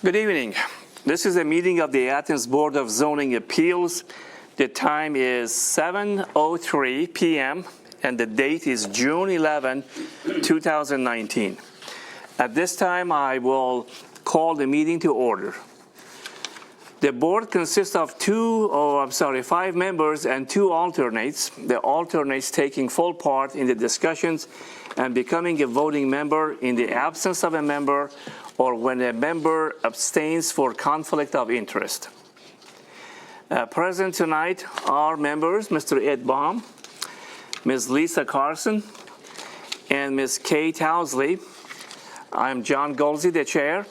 Good evening. This is a meeting of the Athens Board of Zoning Appeals. The time is 7:03 p.m. and the date is June 11, 2019. At this time, I will call the meeting to order. The board consists of five members and two alternates, the alternates taking full part in the discussions and becoming a voting member in the absence of a member or when a member abstains for conflict of interest. Present tonight are members, Mr. Ed Baum, Ms. Lisa Carson, and Ms. Kate Housley. I'm John Golsey, the chair.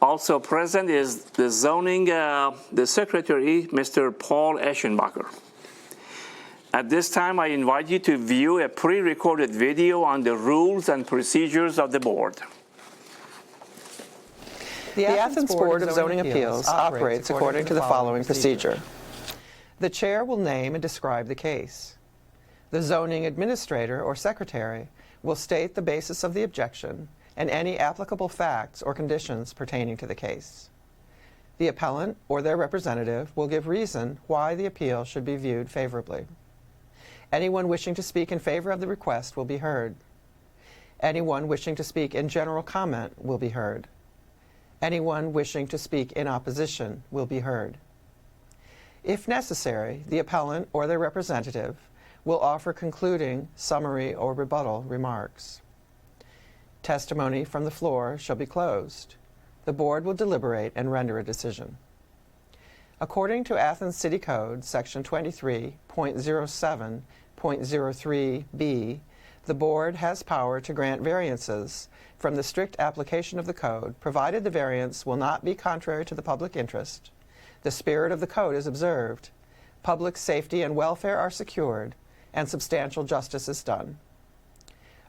Also present is the secretary, Mr. Paul Eschenbacher. At this time, I invite you to view a pre-recorded video on the rules and procedures of the board. The Athens Board of Zoning Appeals operates according to the following procedure. The chair will name and describe the case. The zoning administrator or secretary will state the basis of the objection and any applicable facts or conditions pertaining to the case. The appellant or their representative will give reason why the appeal should be viewed favorably. Anyone wishing to speak in favor of the request will be heard. Anyone wishing to speak in general comment will be heard. Anyone wishing to speak in opposition will be heard. If necessary, the appellant or their representative will offer concluding, summary, or rebuttal remarks. Testimony from the floor shall be closed. The board will deliberate and render a decision. According to Athens City Code, Section 23.07.03b, the board has power to grant variances from the strict application of the code, provided the variance will not be contrary to the public interest, the spirit of the code is observed, public safety and welfare are secured, and substantial justice is done.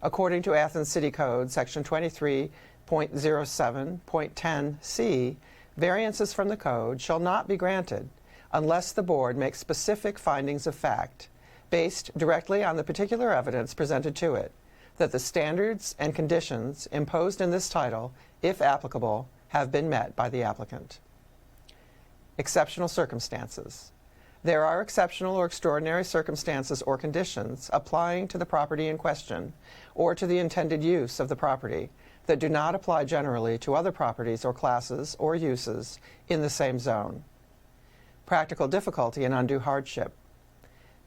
According to Athens City Code, Section 23.07.10c, variances from the code shall not be granted unless the board makes specific findings of fact based directly on the particular evidence presented to it, that the standards and conditions imposed in this title, if applicable, have been met by the applicant. Exceptional circumstances. There are exceptional or extraordinary circumstances or conditions applying to the property in question or to the intended use of the property that do not apply generally to other properties or classes or uses in the same zone. Practical difficulty and undue hardship.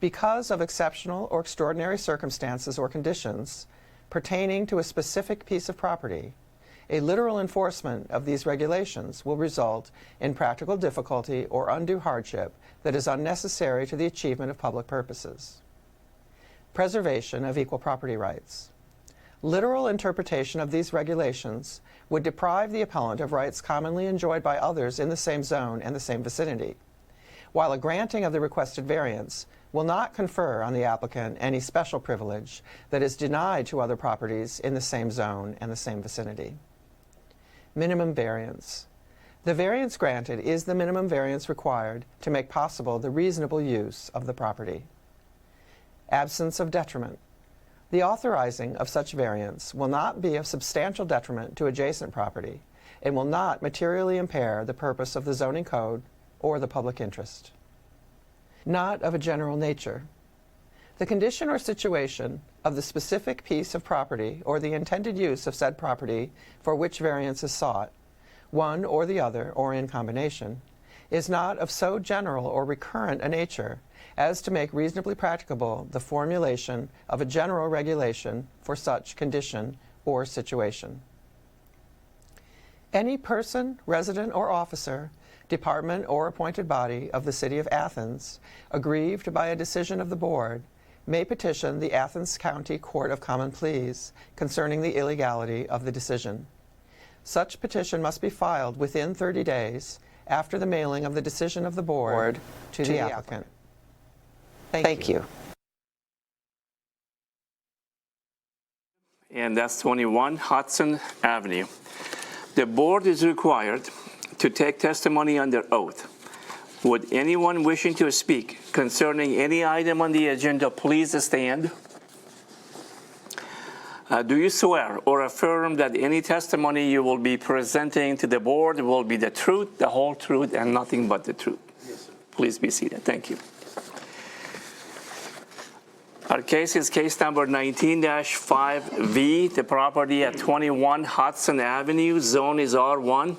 Because of exceptional or extraordinary circumstances or conditions pertaining to a specific piece of property, a literal enforcement of these regulations will result in practical difficulty or undue hardship that is unnecessary to the achievement of public purposes. Preservation of equal property rights. Literal interpretation of these regulations would deprive the appellant of rights commonly enjoyed by others in the same zone and the same vicinity, while a granting of the requested variance will not confer on the applicant any special privilege that is denied to other properties in the same zone and the same vicinity. Minimum variance. The variance granted is the minimum variance required to make possible the reasonable use of the property. Absence of detriment. The authorizing of such variance will not be of substantial detriment to adjacent property and will not materially impair the purpose of the zoning code or the public interest. Not of a general nature. The condition or situation of the specific piece of property or the intended use of said property for which variance is sought, one or the other or in combination, is not of so general or recurrent a nature as to make reasonably practicable the formulation of a general regulation for such condition or situation. Any person, resident, or officer, department, or appointed body of the City of Athens, aggrieved by a decision of the board, may petition the Athens County Court of Common Pleas concerning the illegality of the decision. Such petition must be filed within 30 days after the mailing of the decision of the board to the applicant. Thank you. And that's 21 Hudson Avenue. The board is required to take testimony under oath. Would anyone wishing to speak concerning any item on the agenda please stand? Do you swear or affirm that any testimony you will be presenting to the board will be the truth, the whole truth, and nothing but the truth? Yes, sir. Please be seated. Thank you. Our case is case number 19-5V. The property at 21 Hudson Avenue, zone is R1.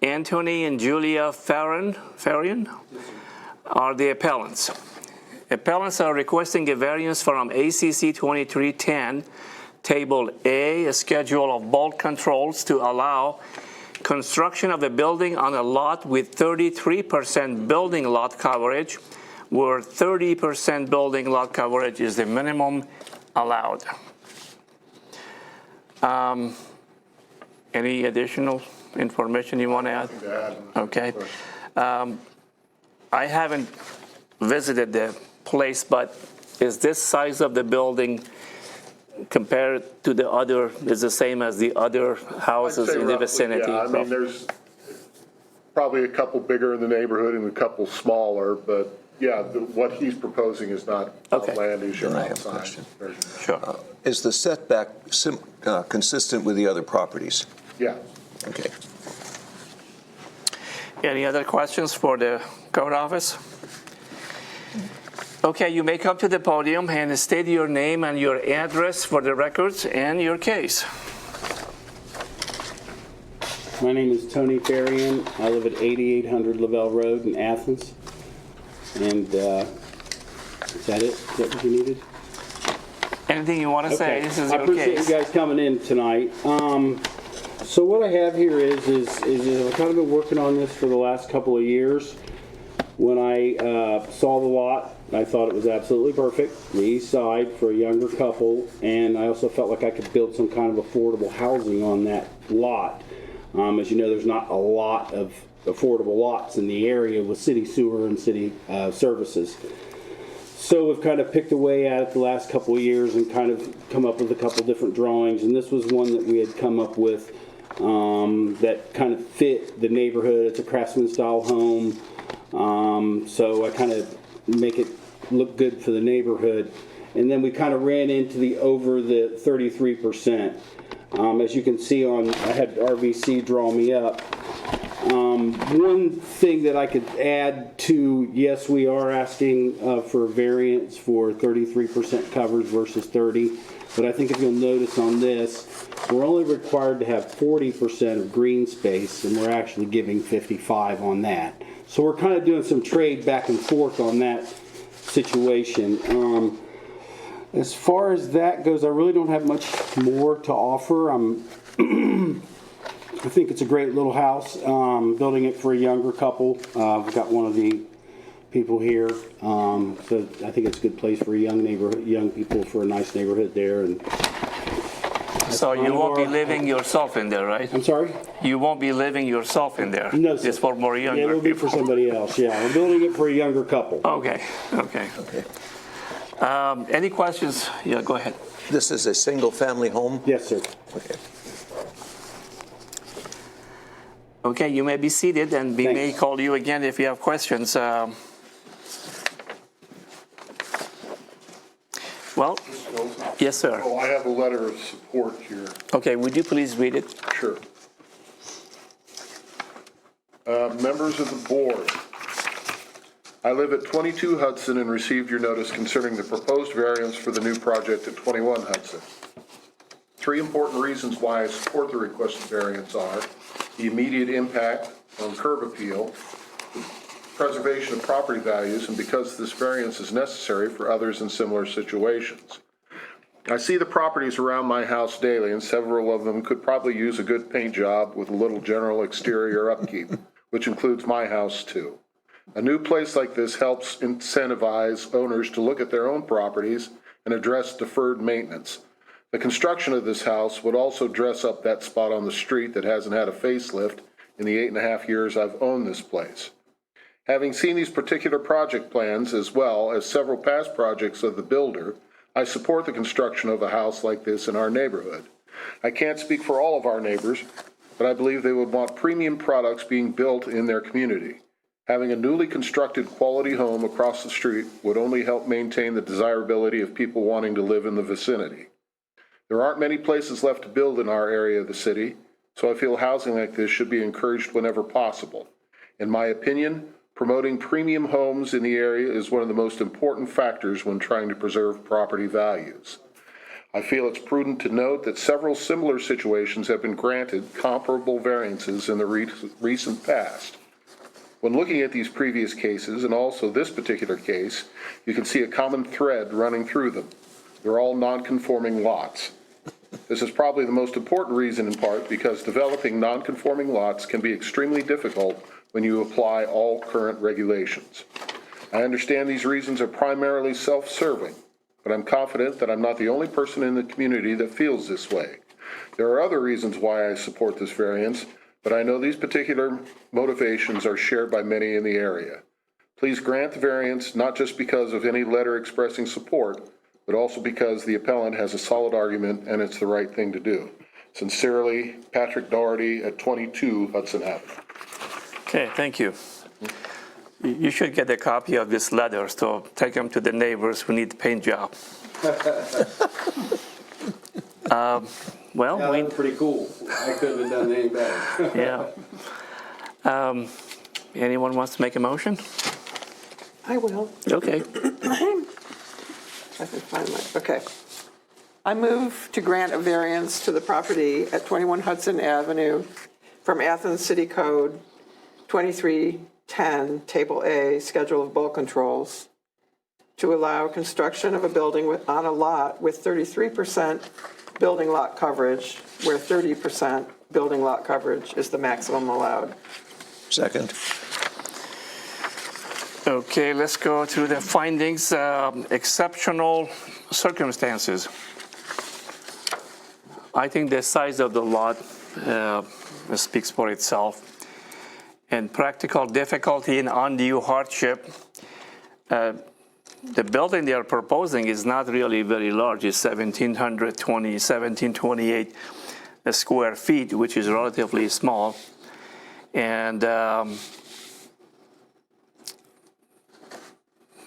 Anthony and Julia Farian are the appellants. Appellants are requesting a variance from ACC 2310, Table A, a schedule of bulk controls to allow construction of a building on a lot with 33% building lot coverage, where 30% building lot coverage is the minimum allowed. Any additional information you want to add? Okay. I haven't visited the place, but is this size of the building compared to the other, is the same as the other houses in the vicinity? Yeah, I mean, there's probably a couple bigger in the neighborhood and a couple smaller, but yeah, what he's proposing is not Okay. outlandish or Then I have a outside. question. Sure. Is the setback consistent with the other properties? Yeah. Okay. Any other questions for the code office? Okay, you may come to the podium and state your name and your address for the records and your case. My name is Tony Farian. I live at 8800 Lavelle Road in Athens. And is that it? Is that what you needed? Anything you want to say? This is I your appreciate case. you guys coming in tonight. So what I have here is I've kind of been working on this for the last couple of years. When I saw the lot, I thought it was absolutely perfect, the east side for a younger couple, and I also felt like I could build some kind of affordable housing on that lot. As you know, there's not a lot of affordable lots in the area with city sewer and city services. So we've kind of picked away at it the last couple of years and kind of come up with a couple different drawings, and this was one that we had come up with that kind of fit the neighborhood. It's a craftsman style home, so I kind of make it look good for the neighborhood. And then we kind of ran into the over the 33%. As you can see on, I had RVC draw me up. One thing that I could add to, yes, we are asking for a variance for 33% coverage versus 30, but I think if you'll notice on this, we're only required to have 40% of green space, and we're actually giving 55 on that. So we're kind of doing some trade back and forth on that situation. As far as that goes, I really don't have much more to offer. I think it's a great little house. Building it for a younger couple. I've got one of the people here, so I think it's a good place for a young neighborhood, young people, for a nice neighborhood there. And So you won't be living yourself in there, right? I'm sorry? You won't be living yourself in there? No, sir. It's for more Yeah, younger it'll be people? for somebody else. Yeah, we're building it for a younger couple. Okay, okay. Okay. Any questions? Yeah, go ahead. This is a single-family home? Yes, sir. Okay. Okay, you may be seated, and we may Thanks. call you again if you have questions. Well, yes, sir. Oh, I have a letter of support here. Okay, would you please read it? Sure. Members of the board, I live at 22 Hudson and received your notice concerning the proposed variance for the new project at 21 Hudson. Three important reasons why I support the requested variance are the immediate impact on curb appeal, the preservation of property values, and because this variance is necessary for others in similar situations. I see the properties around my house daily, and several of them could probably use a good paint job with a little general exterior upkeep, which includes my house too. A new place like this helps incentivize owners to look at their own properties and address deferred maintenance. The construction of this house would also dress up that spot on the street that hasn't had a facelift in the 8.5 years I've owned this place. Having seen these particular project plans as well as several past projects of the builder, I support the construction of a house like this in our neighborhood. I can't speak for all of our neighbors, but I believe they would want premium products being built in their community. Having a newly constructed quality home across the street would only help maintain the desirability of people wanting to live in the vicinity. There aren't many places left to build in our area of the city, so I feel housing like this should be encouraged whenever possible. In my opinion, promoting premium homes in the area is one of the most important factors when trying to preserve property values. I feel it's prudent to note that several similar situations have been granted comparable variances in the recent past. When looking at these previous cases, and also this particular case, you can see a common thread running through them. They're all non-conforming lots. This is probably the most important reason in part because developing non-conforming lots can be extremely difficult when you apply all current regulations. I understand these reasons are primarily self-serving, but I'm confident that I'm not the only person in the community that feels this way. There are other reasons why I support this variance, but I know these particular motivations are shared by many in the area. Please grant the variance not just because of any letter expressing support, but also because the appellant has a solid argument and it's the right thing to do. Sincerely, Patrick Doherty at 22 Hudson Avenue. Okay, thank you. You should get a copy of this letter, so take them to the neighbors who need the paint job. Well, Yeah, that was pretty cool. I couldn't have done any better. yeah. Anyone wants to make a motion? I will. Okay. I can find okay. I move to grant a variance to the property at 21 Hudson Avenue from Athens City Code 2310, Table A, Schedule of Bulk Controls, to allow construction of a building on a lot with 33% building lot coverage, where 30% building lot coverage is the maximum allowed. Second. Okay, let's go through the findings. Exceptional circumstances. I think the size of the lot speaks for itself. And practical difficulty and undue hardship. The building they are proposing is not really very large. It's 1728 square feet, which is relatively small. And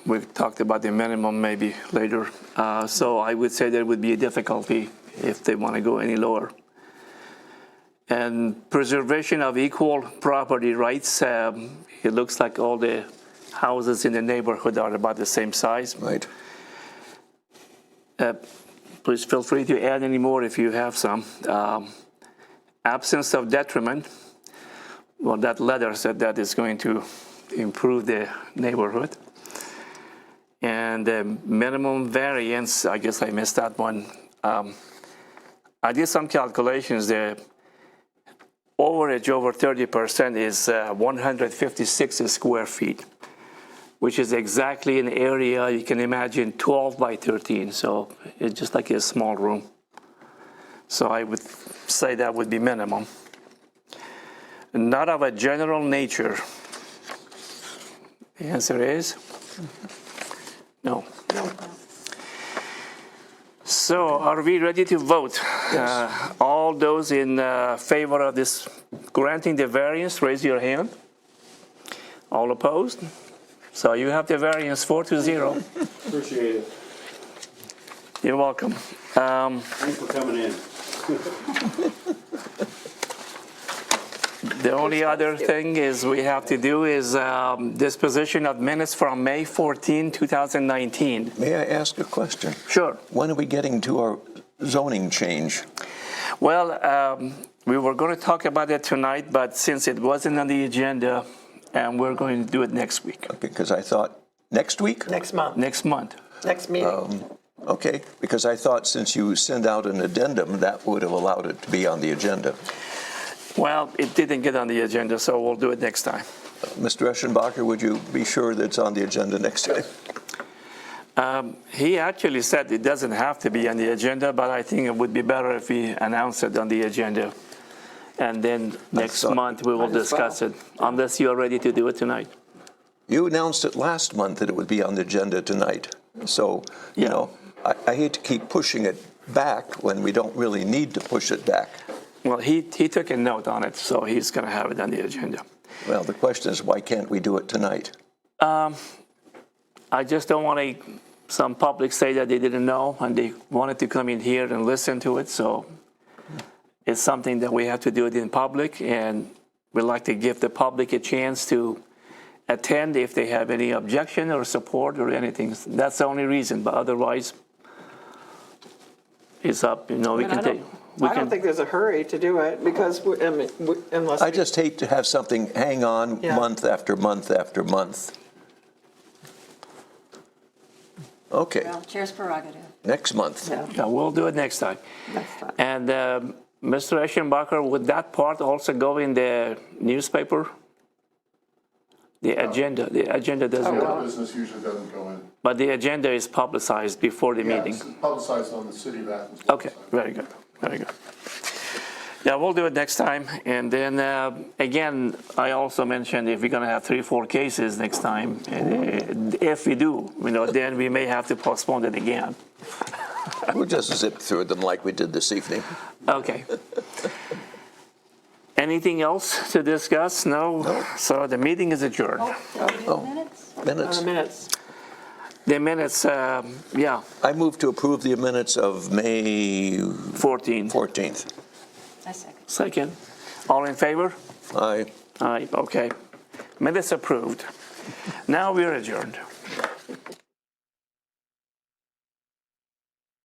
we've talked about the minimum maybe later. So I would say there would be a difficulty if they want to go any lower. And preservation of equal property rights. It looks like all the houses in the neighborhood are about the same size. Right. Please feel free to add any more if you have some. Absence of detriment. Well, that letter said that is going to improve the neighborhood. And minimum variance, I guess I missed that one. I did some calculations. The overage over 30% is 156 square feet, which is exactly an area you can imagine 12 by 13. So it's just like a small room. So I would say that would be minimum. Not of a general nature. The answer is no. No. So are we ready to vote? Yes. All those in favor of this granting the variance, raise your hand. All opposed? So you have the variance 4-0. Appreciate it. You're welcome. Thanks for coming in. The only other thing is we have to do is disposition of minutes from May 14, 2019. May I ask a question? Sure. When are we getting to our zoning change? Well, we were going to talk about it tonight, but since it wasn't on the agenda, and we're going to do it next week. Because I thought, next week? Next month. Next month. Next meeting. Okay, because I thought since you send out an addendum, that would have allowed it to be on the agenda. Well, it didn't get on the agenda, so we'll do it next time. Mr. Eschenbacher, would you be sure that it's on the agenda next time? He actually said it doesn't have to be on the agenda, but I think it would be better if we announce it on the agenda. And then next month we will discuss it, unless you are ready to do it tonight. You announced it last month that it would be on the agenda tonight. So, you know, I hate to keep pushing it back when we don't really need to push it back. Well, he took a note on it, so he's going to have it on the agenda. Well, the question is, why can't we do it tonight? I just don't want to some public say that they didn't know and they wanted to come in here and listen to it. So it's something that we have to do it in public, and we'd like to give the public a chance to attend if they have any objection or support or anything. That's the only reason, but otherwise it's up, we can take. I don't think there's a hurry to do it because unless I just hate to have something hang on Yeah. month after month after month. Okay, Well, chair's prerogative. next month. Yeah, we'll do it next time. That's fine. And Mr. Eschenbacher, would that part also go in the newspaper? The agenda doesn't Oh, go, well. Business usually doesn't go in. but the agenda is publicized before the Yeah, meeting. it's publicized on the City of Athens. Okay, website. very good, very good. Yeah, we'll do it next time. And then, again, I also mentioned if we're going to have 3-4 cases next time, if we do, then we may have to postpone it again. We'll just zip through them like we did this evening. Okay. Anything else to discuss? No? So the meeting is adjourned. Oh, minutes? Minutes. Minutes. The minutes, yeah, I move to approve the minutes of May 14. 14th. I second. Second. All in favor? Aye. Aye, okay. Minutes approved. Now we're adjourned.